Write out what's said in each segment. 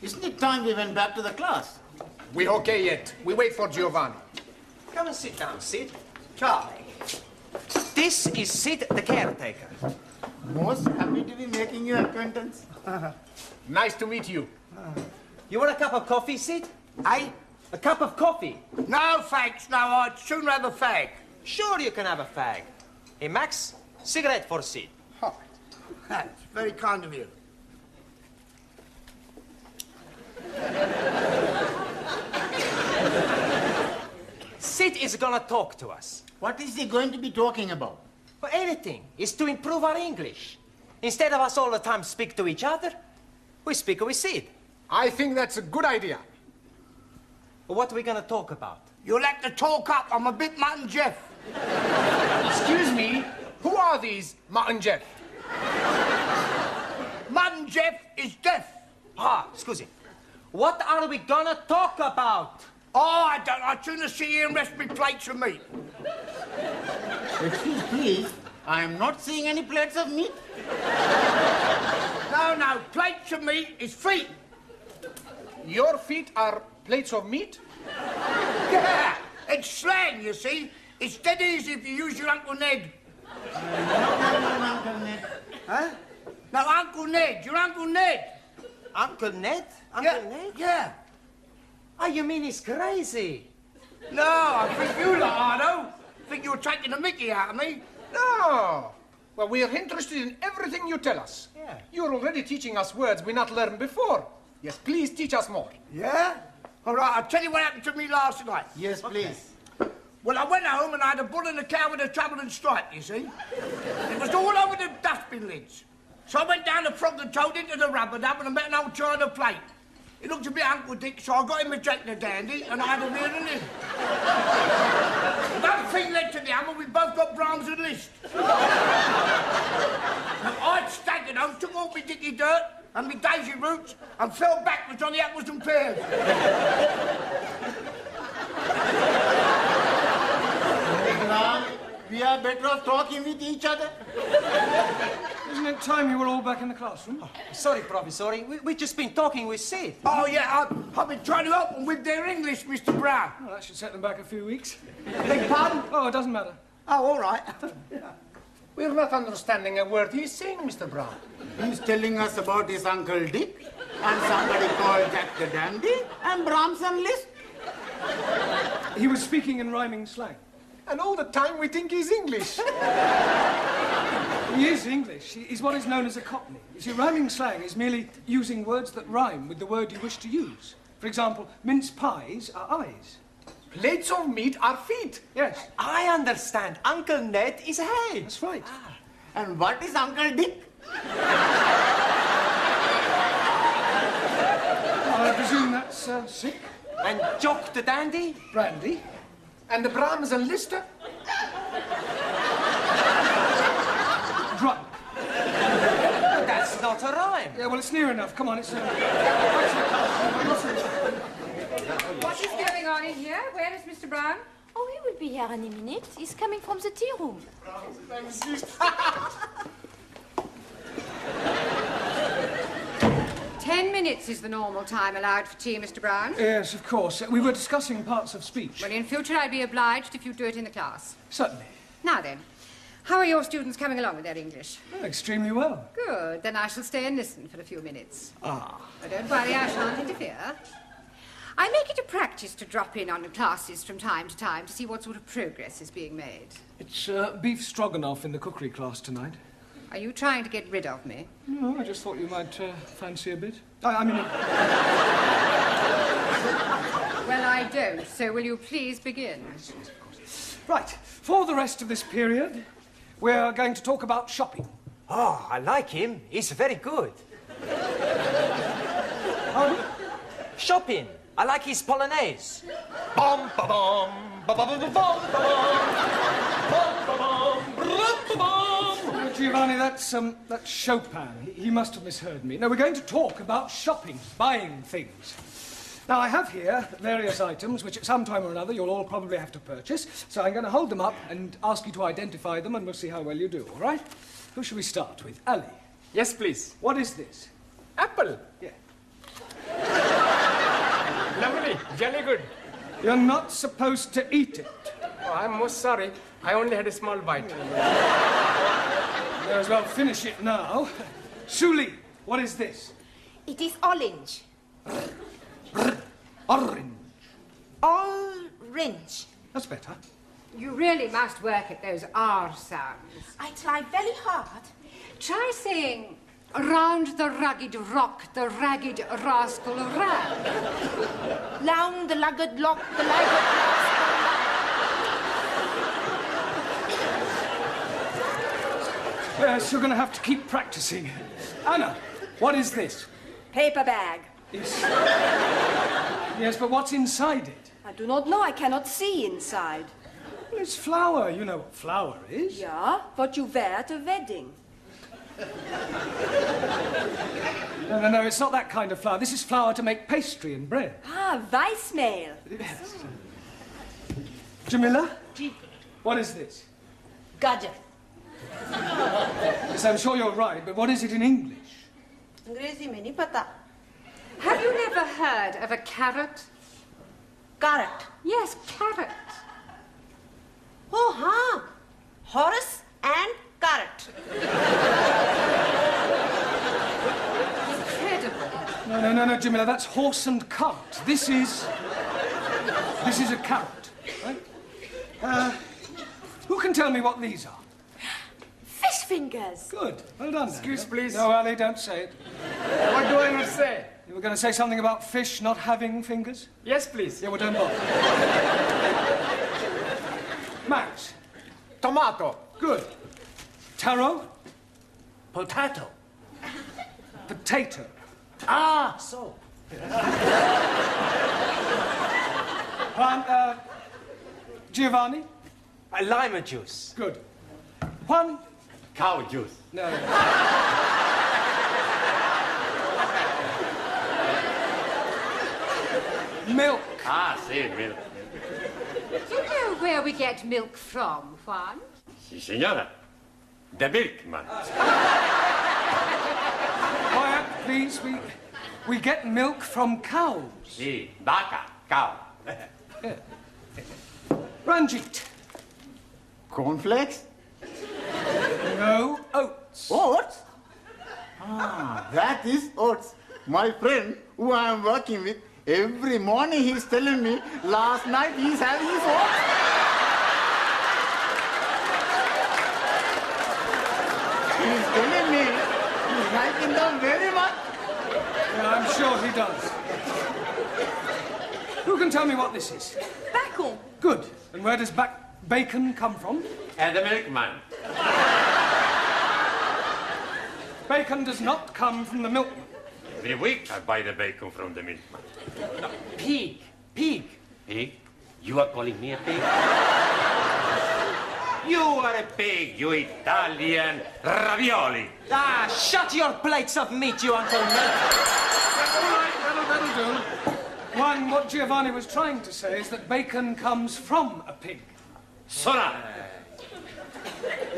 Isn't it time we went back to the class? We're okay yet. We wait for Giovanni. Come and sit down, Sid. Charlie. This is Sid, the caretaker. Most happy to be making your acquaintance. Nice to meet you. You want a cup of coffee, Sid? Eh? A cup of coffee? No, thanks. No, I'd sooner have a fag. Sure you can have a fag. Hey, Max, cigarette for Sid. Oh, that's very kind of you. Sid is gonna talk to us. What is he going to be talking about? For anything. It's to improve our English. Instead of us all the time speak to each other, we speak with Sid. I think that's a good idea. But what are we gonna talk about? You'll have to talk up. I'm a bit Mutton Jeff. Excuse me, who are these Martin Jeff? Mutton Jeff is deaf. Ah, scusi. What are we gonna talk about? Oh, I don't. I'd sooner sit here and rest me plates of meat. Excuse please, I am not seeing any plates of meat. No, plates of meat is feet. Your feet are plates of meat? Yeah, it's slang, you see. It's dead easy if you use your Uncle Ned. Uncle Ned. Huh? No, Uncle Ned. Your Uncle Ned. Uncle Ned? Uncle Ned? Yeah. Oh, you mean he's crazy? No, I think you lot are, though. Think you're taking the mickey out of me. No. Well, we are interested in everything you tell us. Yeah. You're already teaching us words we not learned before. Yes, please teach us more. Yeah? All right, I'll tell you what happened to me last night. Yes, please. Well, I went home and I had a bull and a cow with a trouble and stripe, you see. It was all over the dustbin lids. So I went down the Frog and Toad into the rubber dump and I met an old china plate. It looked a bit Uncle Dick, so I got him a Jack the Dandy and I had a reel and in. One thing led to the other, we both got Brahms and Liszt. Now, I'd staggered home, took all my dicky dirt and my daisy roots and fell backwards on the apples and pears. We are better off talking with each other. Isn't it time you were all back in the classroom? Oh, sorry, Professor. We've just been talking with Sid. Oh, yeah, I've been trying to help them with their English, Mr. Brown. Well, that should set them back a few weeks. Beg pardon? Oh, it doesn't matter. Oh, all right. We're not understanding a word he's saying, Mr. Brown. He's telling us about his Uncle Dick and somebody called Jack the Dandy and Brahms and Liszt. He was speaking in rhyming slang. And all the time we think he's English. He is English. He's what is known as a cockney. You see, rhyming slang is merely using words that rhyme with the word you wish to use. For example, mince pies are eyes. Plates of meat are feet. Yes. I understand. Uncle Ned is a head. That's right. And what is Uncle Dick? I presume that's sick. And Jock the Dandy? Brandy. And the Brahms and Liszt? Drunk. That's not a rhyme. Yeah, well, it's near enough. Come on, it's... What is going on in here? Where is Mr. Brown? Oh, he will be here any minute. He's coming from the tea room. 10 minutes is the normal time allowed for tea, Mr. Brown. Yes, of course. We were discussing parts of speech. Well, in future, I'd be obliged if you do it in the class. Certainly. Now then, how are your students coming along with their English? Oh, extremely well. Good. Then I shall stay and listen for a few minutes. Ah. But don't worry, I shan't interfere. I make it a practice to drop in on the classes from time to time to see what sort of progress is being made. It's beef stroganoff in the cookery class tonight. Are you trying to get rid of me? No, I just thought you might fancy a bit. I mean... Well, I don't, so will you please begin? Right, for the rest of this period, we're going to talk about shopping. Oh, I like him. He's very good. Pardon? Shopping. I like his Polonaise. Bum, ba, bum, ba, ba, ba, ba, bum, ba, bum, ba, bum, brum, ba, bum. Giovanni, that's Chopin. He must have misheard me. No, we're going to talk about shopping, buying things. Now, I have here various items which at some time or another you'll all probably have to purchase, so I'm going to hold them up and ask you to identify them, and we'll see how well you do, all right? Who shall we start with? Ali. Yes, please. What is this? Apple. Yeah. Jolly good. You're not supposed to eat it. Oh, I'm most sorry. I only had a small bite. May as well finish it now. Shuli, what is this? It is orange. Orange. Orange. That's better. You really must work at those R sounds. I try very hard. Try saying, round the rugged rock, the ragged rascal ran. Round the lugged lock, the lugged Yes, you're going to have to keep practicing. Anna, what is this? Paper bag. Yes, but what's inside it? I do not know. I cannot see inside. Well, it's flour. You know what flour is. Yeah, what you wear at a wedding. No, it's not that kind of flour. This is flour to make pastry and bread. Ah, Weissmehl. Yes. Jamila? What is this? Gajar. Yes, I'm sure you're right, but what is it in English? अंग्रेजी में नहीं पता. Have you never heard of a carrot? Carrot. Yes, carrot. Oh, हाँ. Horse and carrot. Incredible. No, Jamila, that's horse and cart. This is a carrot, right? Who can tell me what these are? Fish fingers. Good. Well done. Excuse, please. No, Ali, don't say it. What do I must say? You were going to say something about fish not having fingers? Yes, please. Yeah, well, don't bother. Max. Tomato. Good. Taro. Potato. Potato. Ah, so. Giovanni. Lima juice. Good. Juan. Cow juice. No. Milk. Ah, see, milk. Do you know where we get milk from, Juan? Si, señora. The milkman. Quiet, please. We get milk from cows. Si, vaca, cow. Ranjit. Cornflakes? No oats. Oats? Ah, that is oats. My friend, who I am working with, every morning he's telling me, last night he's having his oats. He's telling me he's liking them very much. Yeah, I'm sure he does. Who can tell me what this is? Bacon. Good. And where does bacon come from? And the milkman. Bacon does not come from the milkman. Every week I buy the bacon from the milkman. Pig. Pig. Pig? You are calling me a pig? You are a pig, you Italian ravioli. Ah, shut your plates of meat, you Uncle Milk. All right, that'll do. One, what Giovanni was trying to say is that bacon comes from a pig. Sola.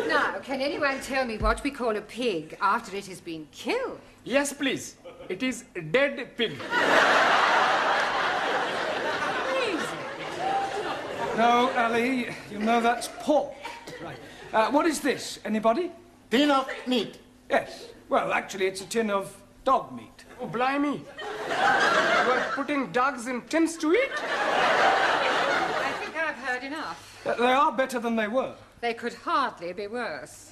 Now, can anyone tell me what we call a pig after it has been killed? Yes, please. It is a dead pig. No, Ali, you know that's pork. Right. What is this? Anybody? Tin of meat. Yes. Well, actually, it's a tin of dog meat. Oh, blimey. You are putting dogs in tins to eat? I think I've heard enough. They are better than they were. They could hardly be worse.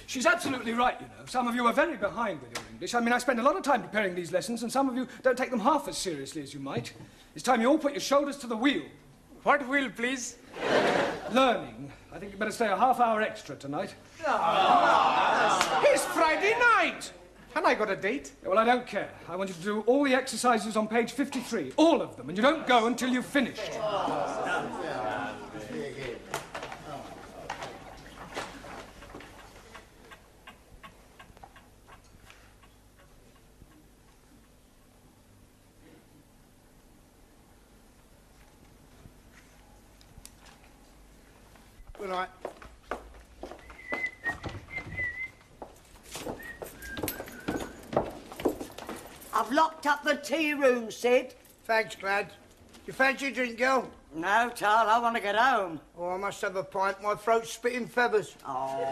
She's absolutely right, you know. Some of you are very behind with your English. I mean, I spend a lot of time preparing these lessons, and some of you don't take them half as seriously as you might. It's time you all put your shoulders to the wheel. What wheel, please? Learning. I think you better stay a half hour extra tonight. It's Friday night. And I got a date. Well, I don't care. I want you to do all the exercises on page 53. All of them. And you don't go until you've finished. Good night. I've locked up the tea room, Sid. Thanks, Glad. You fancy a drink, girl? No, Tal, I want to get home. Oh, I must have a pint. My throat's spitting feathers. Oh. All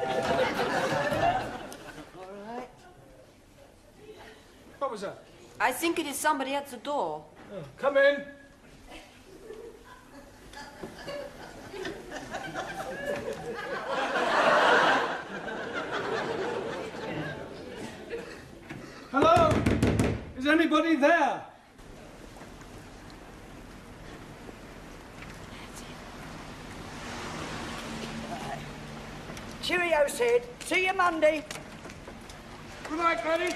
right. What was that? I think it is somebody at the door. Oh, come in. Hello? Is anybody there? Cheerio, Sid. See you Monday. Good night, Granny.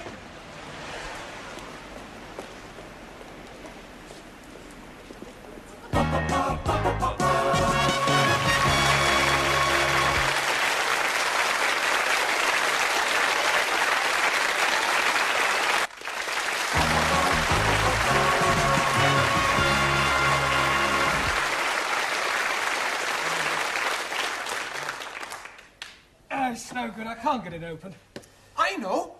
It's no good. I can't get it open. I know.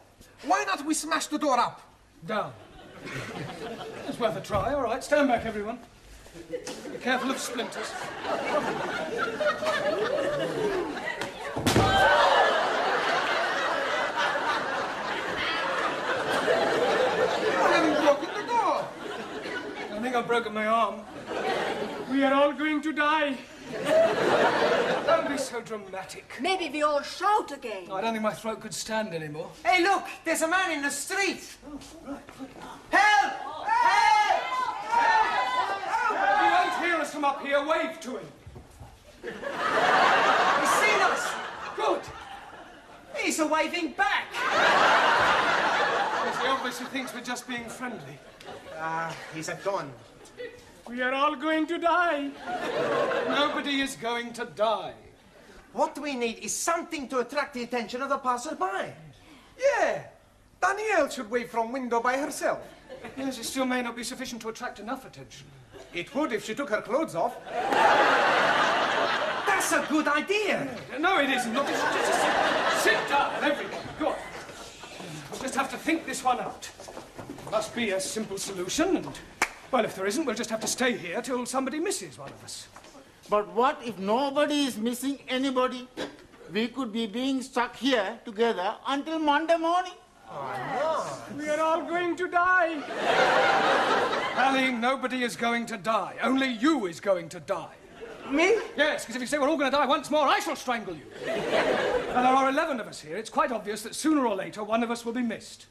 Why not we smash the door up? Down. It's worth a try. All right, stand back, everyone. Be careful of splinters. You haven't broken the door. I think I've broken my arm. We are all going to die. Don't be so dramatic. Maybe we all shout again. I don't think my throat could stand anymore. Hey, look! There's a man in the street! Help! Help! Help! If you won't hear us from up here, wave to him. He's seen us! Good. He's waving back! He obviously thinks we're just being friendly. He's gone. We are all going to die. Nobody is going to die. What we need is something to attract the attention of the passerby. Yeah. Danielle should wave from window by herself. Yes, it still may not be sufficient to attract enough attention. It would if she took her clothes off. That's a good idea. No, it isn't. Look, just sit down, everyone. Good. We'll just have to think this one out. There must be a simple solution, and, well, if there isn't, we'll just have to stay here till somebody misses one of us. But what if nobody is missing anybody? We could be being stuck here together until Monday morning. We are all going to die. Ali, nobody is going to die. Only you is going to die. Me? Yes, because if you say we're all going to die once more, I shall strangle you. And there are 11 of us here. It's quite obvious that sooner or later one of us will be missed.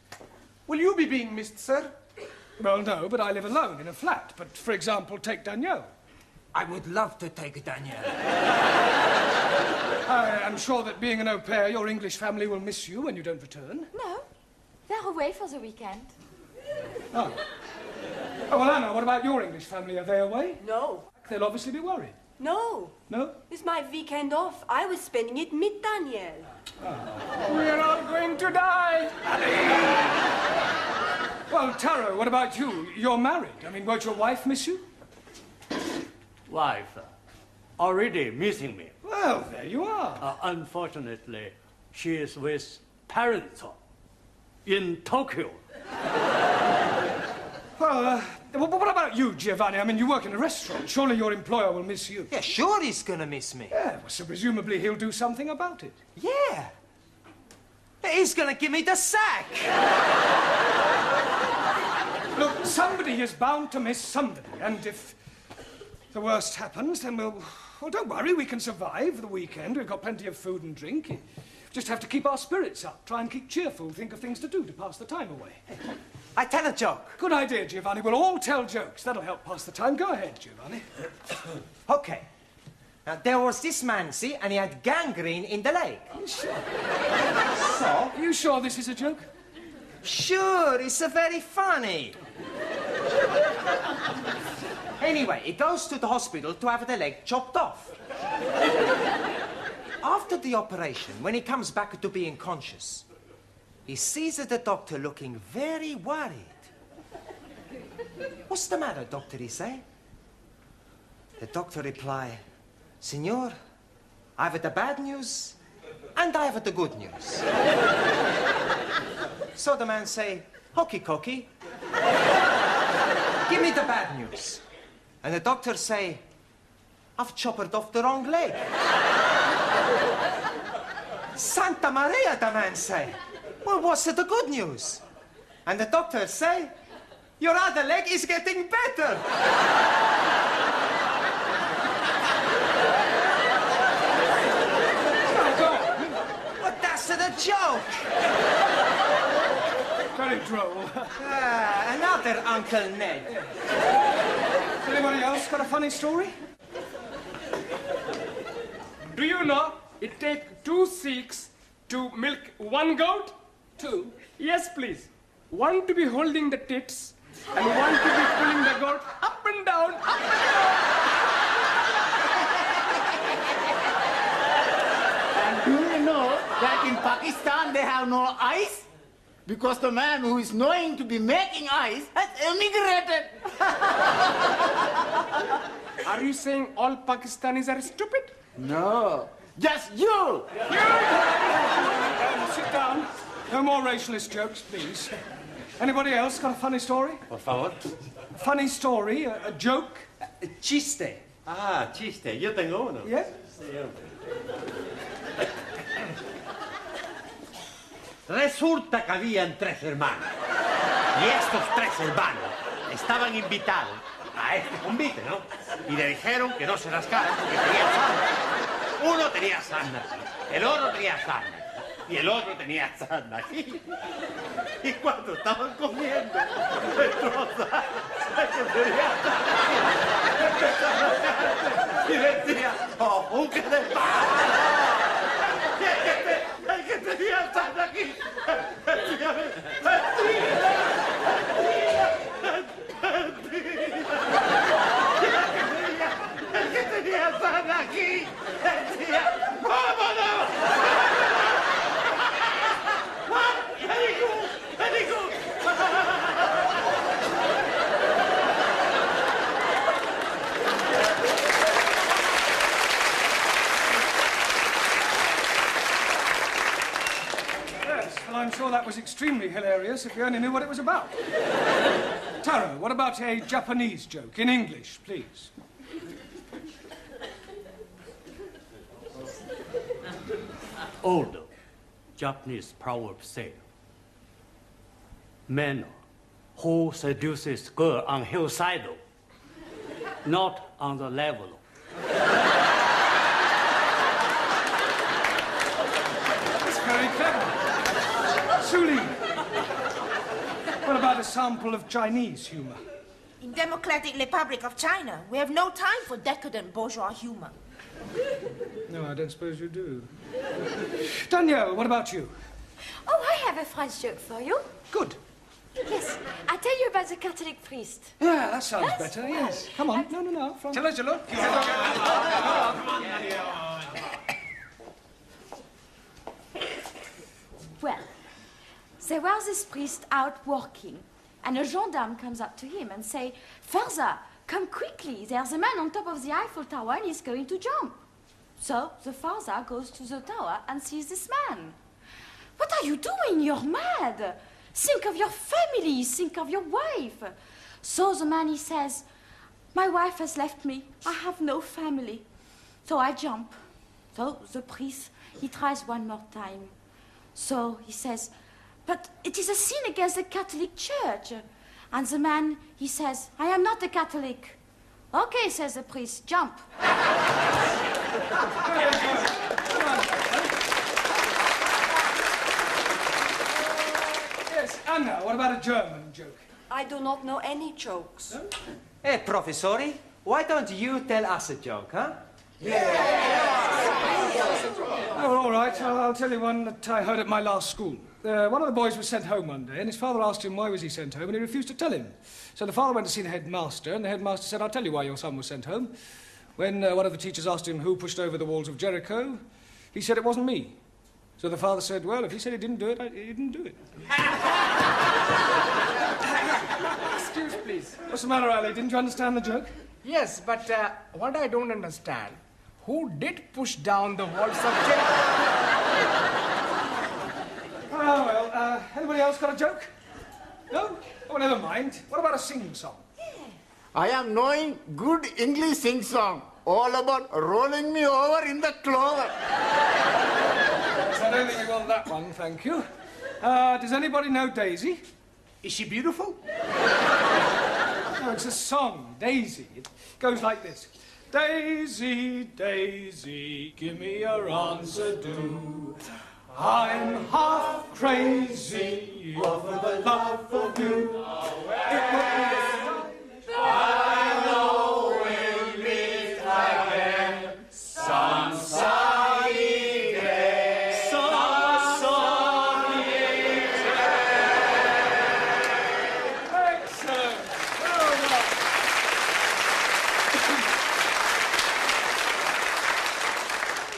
Will you be being missed, sir? Well, no, but I live alone in a flat. But, for example, take Danielle. I would love to take Danielle. I am sure that being an au pair, your English family will miss you when you don't return. No, they're away for the weekend. Oh. Oh, well, Anna, what about your English family? Are they away? No. They'll obviously be worried. No. No? It's my weekend off. I was spending it with Danielle. We're all going to die. Well, Taro, what about you? You're married. I mean, won't your wife miss you? Wife already missing me. Well, there you are. Unfortunately, she is with parents in Tokyo. Well, what about you, Giovanni? I mean, you work in a restaurant. Surely your employer will miss you. Yeah, sure he's gonna miss me. Yeah, well, so presumably he'll do something about it. Yeah. He's gonna give me the sack. Look, somebody is bound to miss somebody, and if the worst happens, then well, don't worry, we can survive the weekend. We've got plenty of food and drink. You just have to keep our spirits up, try and keep cheerful, think of things to do to pass the time away. I tell a joke. Good idea, Giovanni. We'll all tell jokes. That'll help pass the time. Go ahead, Giovanni. Okay. Now, there was this man, see, and he had gangrene in the leg. Sure. So? Are you sure this is a joke? Sure, it's very funny. Anyway, he goes to the hospital to have the leg chopped off. After the operation, when he comes back to being conscious, he sees the doctor looking very worried. What's the matter, doctor, he say? The doctor reply, Signor, I have the bad news and I have the good news. So the man say, hokey cokey, Give me the bad news. And the doctor say, I've chopped off the wrong leg. Santa Maria, the man say. Well, what's the good news? And the doctor say, your other leg is getting better. But that's the joke. Very droll. Another Uncle Ned. Anybody else got a funny story? Do you know it takes 2 Sikhs to milk 1 goat? 2? Yes, please. 1 to be holding the tits and 1 to be pulling the goat up and down, up and down. And do you know that in Pakistan they have no eyes? Because the man who is knowing to be making eyes has emigrated. Are you saying all Pakistanis are stupid? No, just you. Sit down. No more racialist jokes, please. Anybody else got a funny story? Por favor. A funny story, a joke? Chiste. Ah, chiste. Yo tengo uno. Yeah? Resulta que habían 3 hermanos. Y estos 3 hermanos estaban invitados a este convite, ¿no? Y le dijeron que no se rascaran porque tenían sarna. Uno tenía sarna aquí, el otro tenía sarna y el otro tenía sarna aquí. Y cuando estaban comiendo, destrozaron el que tenía sarna y decía, ¡oh, un que de el que tenía sarna aquí! El que tenía sarna aquí decía, ¡vámonos! Very good, very good. Yes, well, I'm sure that was extremely hilarious if you only knew what it was about. Taro, what about a Japanese joke in English, please? Old Japanese proverb say, man who seduces girl on hillside, not on the level. That's very clever. Suli, what about a sample of Chinese humor? In Democratic Republic of China, we have no time for decadent bourgeois humor. No, I don't suppose you do. Danielle, what about you? Oh, I have a French joke for you. Good. Yes, I'll tell you about the Catholic priest. Yeah, that sounds Yes? better, yes. Come on. No. From... Chalo. Well, there was this priest out walking, and a gendarme comes up to him and say, "Father, come quickly, there's a man on top of the Eiffel Tower and he's going to jump." So the father goes to the tower and sees this man. "What are you doing? You're mad. Think of your family, think of your wife." So the man, he says, "My wife has left me. I have no family." So I jump. So the priest, he tries one more time. So he says, "But it is a sin against the Catholic Church." And the man, he says, "I am not a Catholic." "Okay," says the priest, "jump." Yes, Anna, what about a German joke? I do not know any jokes. No? Hey, Professori, why don't you tell us a joke, huh? Oh, all right. I'll tell you one that I heard at my last school. One of the boys was sent home one day, and his father asked him why was he sent home, and he refused to tell him. So the father went to see the headmaster, and the headmaster said, "I'll tell you why your son was sent home." When one of the teachers asked him who pushed over the walls of Jericho, he said it wasn't me. So the father said, "Well, if he said he didn't do it, he didn't do it." Excuse, please. What's the matter, Ali? Didn't you understand the joke? Yes, but what I don't understand, who did push down the walls of Jericho? Oh, well, anybody else got a joke? No? Oh, never mind. What about a sing-song? I am knowing good English sing-song. All about rolling me over in the clover. I don't think we want that one, thank you. Does anybody know Daisy? Is she beautiful? No, it's a song, Daisy. It goes like this. Daisy, Daisy, give me your answer, do. I'm half crazy over the love of you. It would be I know we'll meet again some sunny day. Some sunny day. Excellent. Well done.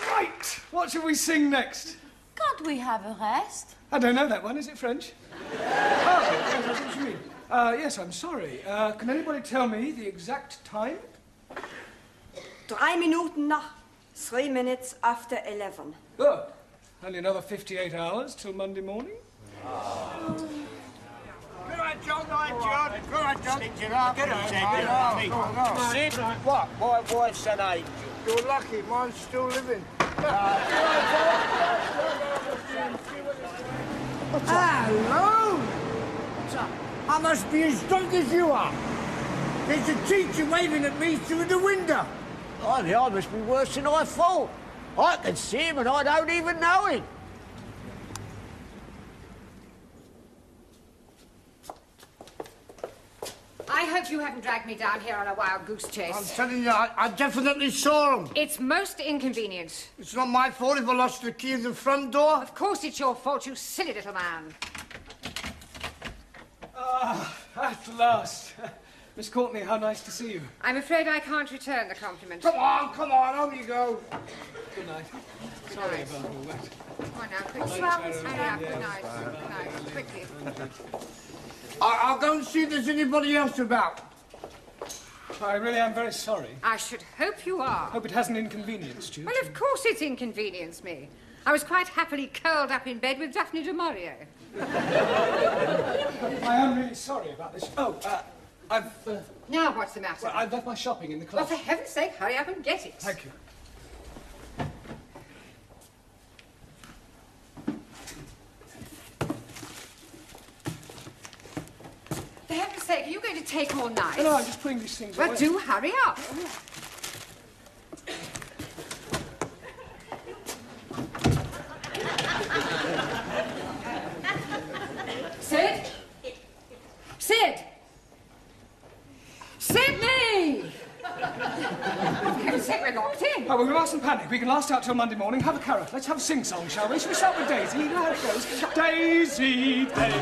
Right. What shall we sing next? Can't we have a rest? I don't know that one. Is it French? Oh, yes, that's what you mean. Yes, I'm sorry. Can anybody tell me the exact time? 3 Minuten nach. 3 minutes after 11. Good. Only another 58 hours till Monday morning? Good night, John. Good night, John. Good night, John. Sid, what? My wife's an angel. You're lucky. Mine's still living. Hello! I must be as drunk as you are. There's a teacher waving at me through the window. I must be worse than I thought. I can see him and I don't even know him. I hope you haven't dragged me down here on a wild goose chase. I'm telling you, I definitely saw him. It's most inconvenient. It's not my fault if I lost the key of the front door. Of course it's your fault, you silly little man. At last. Miss Courtney, how nice to see you. I'm afraid I can't return the compliment. Come on, on you go. Good night. Sorry about all that. Come on now, quickly. Hurry up, good night. Good night, quickly. I'll go and see if there's anybody else about. I really am very sorry. I should hope you are. Hope it hasn't inconvenienced you. Well, of course it's inconvenienced me. I was quite happily curled up in bed with Daphne du Maurier. I am really sorry about this. Oh, I've... Now what's the matter? Well, I've left my shopping in the Well, club. for heaven's sake, hurry up and get it. Thank you. For heaven's sake, are you going to take all night? No, I'm just putting these things Well, away. do hurry up. Sid? Sid! Sydney! For heaven's sake, we're locked in. Oh, well, we mustn't panic. We can last out till Monday morning. Have a carrot. Let's have a sing-song, shall we? Shall we start with Daisy? You know how it goes. Daisy, Daisy.